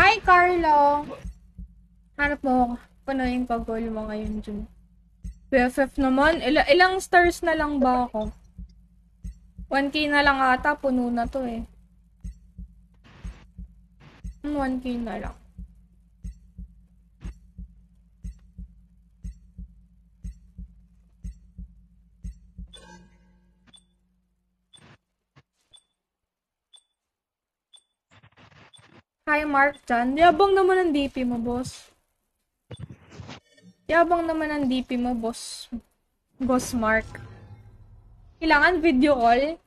Hi, Carlo! Hanap mo, punuin pa goal mo ngayon dyan. BFF naman, ilang stars na lang ba ako? 1k na lang ata, puno na to eh. 1k na lang. Hi, Mark dyan. Yabang naman ang DP mo, boss. Yabang naman ang DP mo, boss. Boss Mark. Kailangan video call?